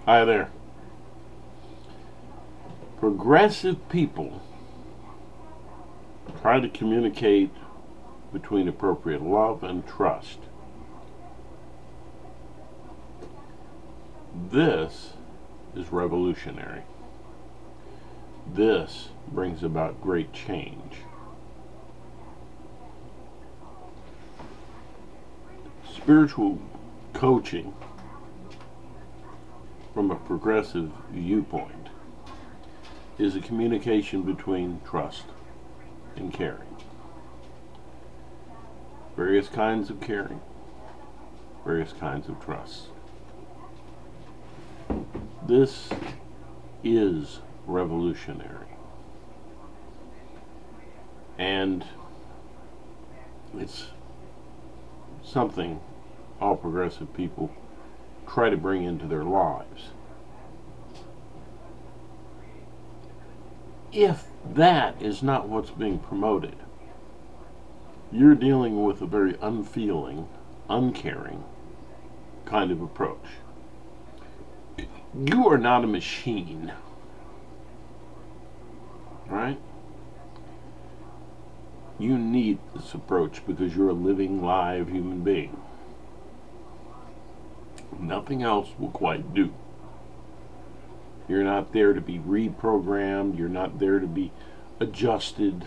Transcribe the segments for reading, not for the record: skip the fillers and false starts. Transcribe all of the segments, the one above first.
Hi there. Progressive people try to communicate between appropriate love and trust. This is revolutionary. This brings about great change. Spiritual coaching from a progressive viewpoint is a communication between trust and caring. Various kinds of caring, various kinds of trust. This is revolutionary. And it's something all progressive people try to bring into their lives. If that is not what's being promoted, you're dealing with a very unfeeling, uncaring kind of approach. You are not a machine, right? You need this approach because you're a living, live human being. Nothing else will quite do. You're not there to be reprogrammed. You're not there to be adjusted.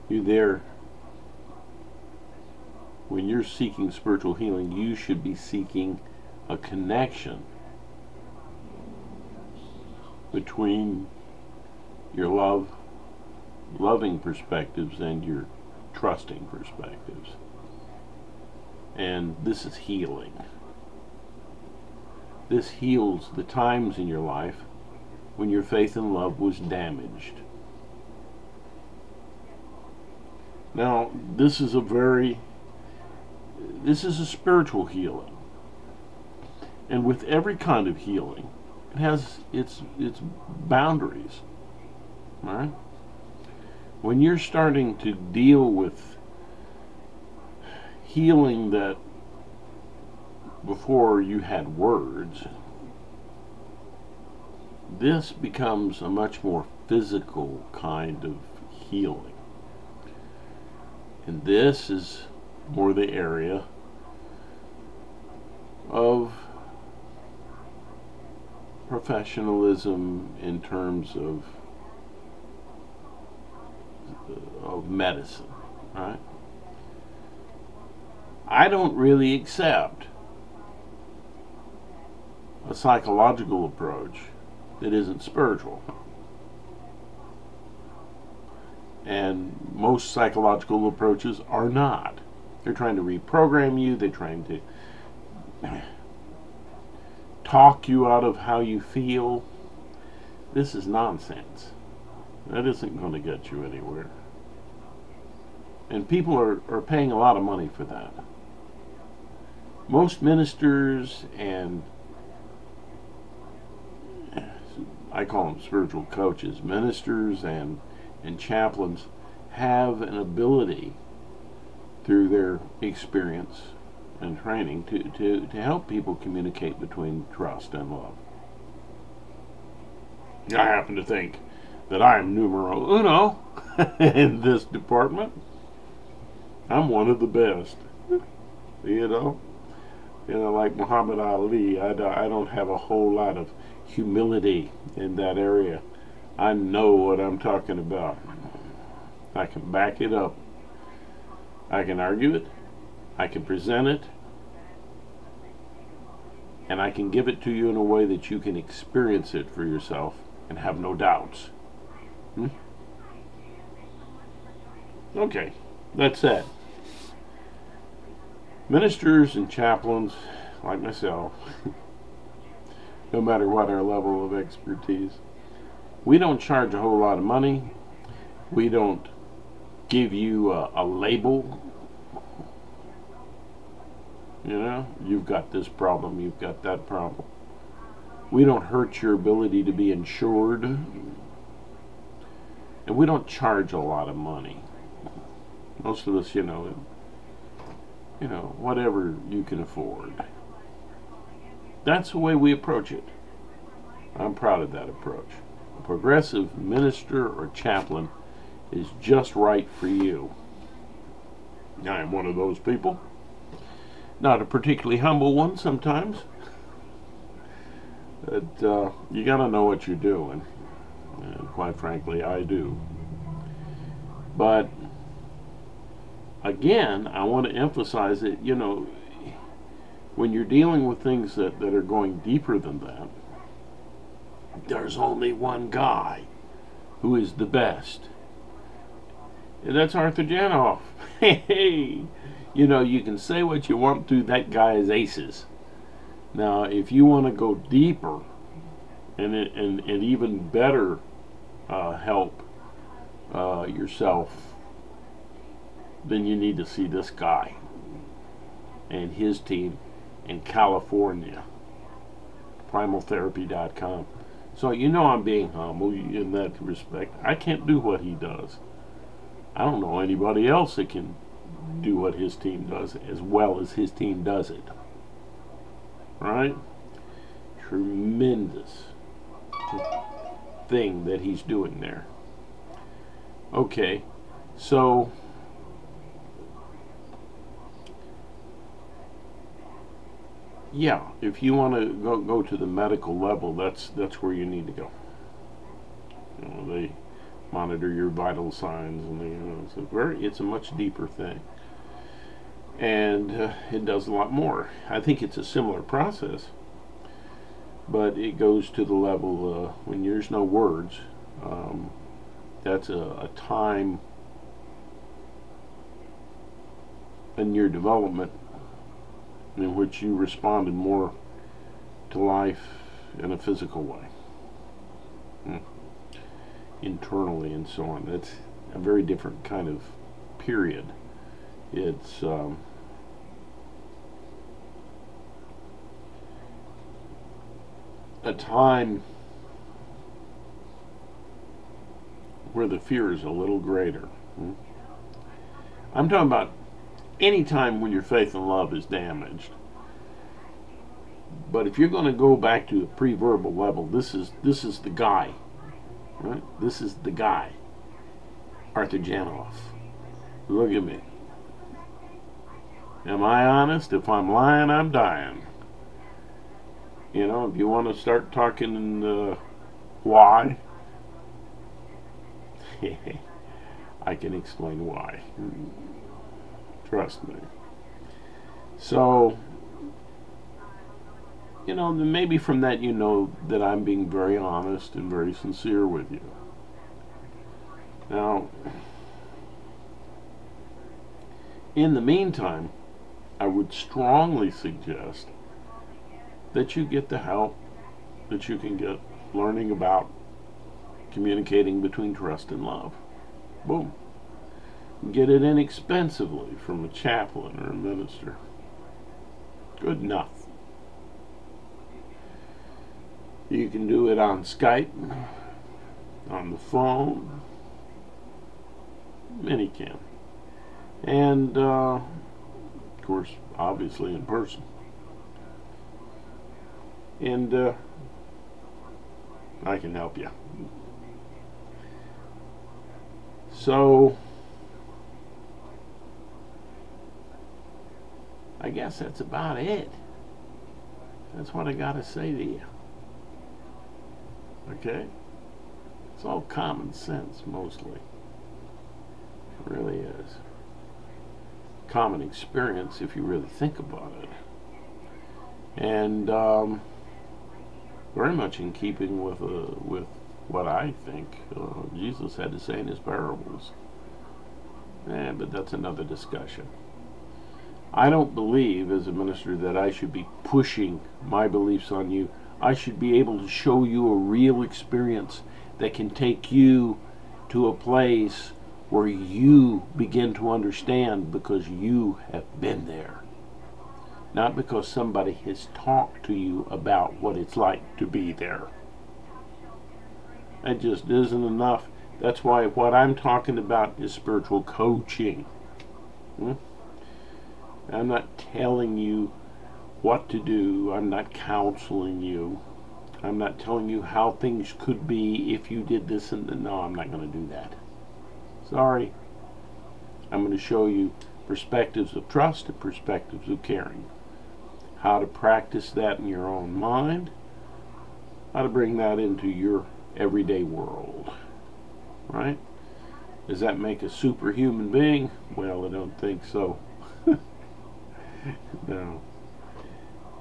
You're there. When you're seeking spiritual healing, you should be seeking a connection between your loving perspectives and your trusting perspectives. And this is healing. This heals the times in your life when your faith and love was damaged. Now, this is a spiritual healing. And with every kind of healing, it has its boundaries. All right? When you're starting to deal with healing that before you had words, this becomes a much more physical kind of healing. And this is more the area of professionalism in terms of medicine, right? I don't really accept a psychological approach that isn't spiritual. And most psychological approaches are not. They're trying to reprogram you, they're trying to talk you out of how you feel. This is nonsense. That isn't going to get you anywhere. And people are paying a lot of money for that. Most ministers and I call them spiritual coaches, ministers and chaplains have an ability through their experience and training to help people communicate between trust and love. I happen to think that I'm numero uno in this department. I'm one of the best. You know, like Muhammad Ali, I don't have a whole lot of humility in that area. I know what I'm talking about. I can back it up. I can argue it. I can present it. And I can give it to you in a way that you can experience it for yourself and have no doubts. Okay, that's it. Ministers and chaplains, like myself, no matter what our level of expertise, we don't charge a whole lot of money. We don't give you a label. You've got this problem, you've got that problem. We don't hurt your ability to be insured. And we don't charge a lot of money. Most of us, whatever you can afford. That's the way we approach it. I'm proud of that approach. A progressive minister or chaplain is just right for you. I am one of those people. Not a particularly humble one sometimes. But you got to know what you're doing. And quite frankly, I do. But again, I want to emphasize that, when you're dealing with things that are going deeper than that, there's only one guy who is the best. And that's Arthur Janov. Hey, you can say what you want to, that guy is aces. Now, if you want to go deeper and even better help yourself, then you need to see this guy and his team in California, primaltherapy.com. So I'm being humble in that respect. I can't do what he does. I don't know anybody else that can do what his team does as well as his team does it. Right? Tremendous thing that he's doing there. Okay, so yeah, if you want to go to the medical level, that's where you need to go. They monitor your vital signs, and it's a much deeper thing, and it does a lot more. I think it's a similar process, but it goes to the level when there's no words. That's a time in your development in which you responded more to life in a physical way, internally and so on. That's a very different kind of period. It's a time where the fear is a little greater. I'm talking about any time when your faith and love is damaged. But if you're going to go back to a pre-verbal level, this is the guy, right? This is the guy, Arthur Janov. Look at me. Am I honest? If I'm lying, I'm dying. If you want to start talking why, I can explain why. Trust me. So, maybe from that that I'm being very honest and very sincere with you. Now, in the meantime, I would strongly suggest that you get the help that you can get learning about communicating between trust and love. Boom. Get it inexpensively from a chaplain or a minister. Good enough. You can do it on Skype, on the phone. Many can. And, of course, obviously in person. And I can help you. So, I guess that's about it. That's what I got to say to you. Okay? It's all common sense, mostly. It really is. Common experience, if you really think about it. And very much in keeping with what I think Jesus had to say in his parables. But that's another discussion. I don't believe, as a minister, that I should be pushing my beliefs on you. I should be able to show you a real experience that can take you to a place where you begin to understand because you have been there. Not because somebody has talked to you about what it's like to be there. That just isn't enough. That's why what I'm talking about is spiritual coaching. I'm not telling you what to do. I'm not counseling you. I'm not telling you how things could be if you did this and no, I'm not going to do that. Sorry. I'm going to show you perspectives of trust and perspectives of caring. How to practice that in your own mind. How to bring that into your everyday world. Right? Does that make a superhuman being? Well, I don't think so. No.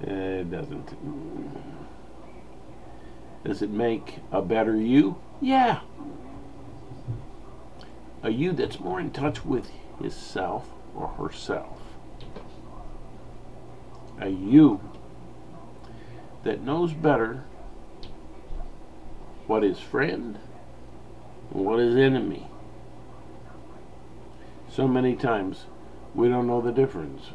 It doesn't. Does it make a better you? Yeah. A you that's more in touch with himself or herself. A you that knows better what is friend and what is enemy. So many times we don't know the difference.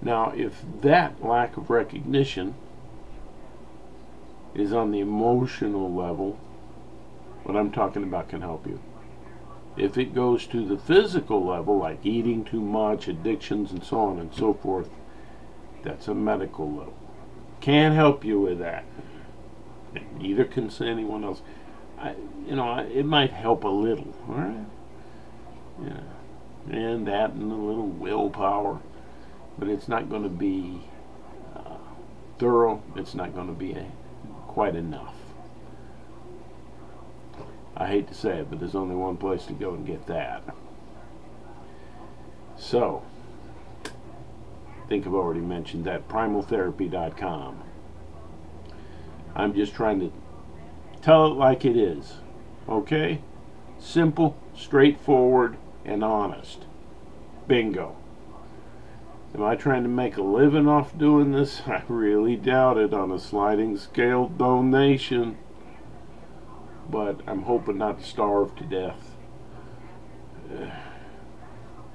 Now, if that lack of recognition is on the emotional level, what I'm talking about can help you. If it goes to the physical level, like eating too much, addictions, and so on and so forth, that's a medical level. Can't help you with that. Neither can anyone else. It might help a little, all right? Yeah. And that and a little willpower. But it's not going to be thorough. It's not going to be quite enough. I hate to say it, but there's only one place to go and get that. So, I think I've already mentioned that, primaltherapy.com. I'm just trying to tell it like it is. Okay? Simple, straightforward, and honest. Bingo. Am I trying to make a living off doing this? I really doubt it on a sliding scale donation. But I'm hoping not to starve to death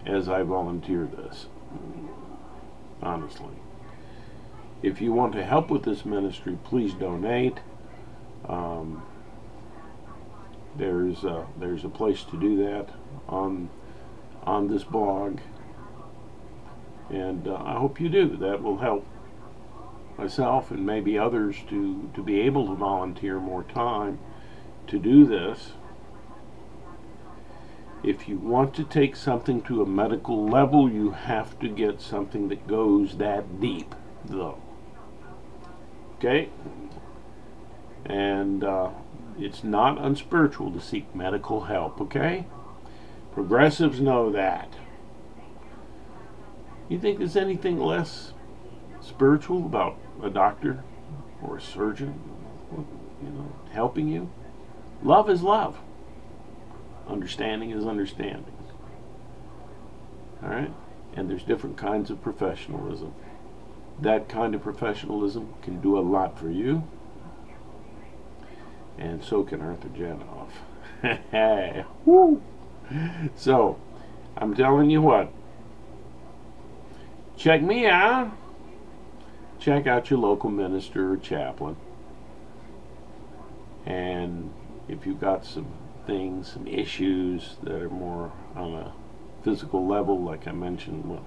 as I volunteer this. Honestly. If you want to help with this ministry, please donate. There's a place to do that on this blog. And I hope you do. That will help myself and maybe others to be able to volunteer more time to do this. If you want to take something to a medical level, you have to get something that goes that deep, though. Okay? And it's not unspiritual to seek medical help, okay? Progressives know that. You think there's anything less spiritual about a doctor or a surgeon, helping you? Love is love. Understanding is understanding. All right? And there's different kinds of professionalism. That kind of professionalism can do a lot for you. And so can Arthur Janov. Woo! So, I'm telling you what. Check me out. Check out your local minister or chaplain. And if you've got some things, some issues that are more on a physical level, like I mentioned, well,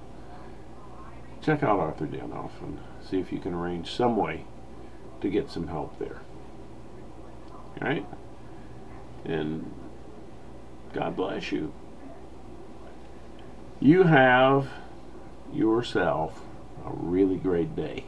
check out Arthur Janov and see if you can arrange some way to get some help there. All right? And God bless you. You have yourself a really great day.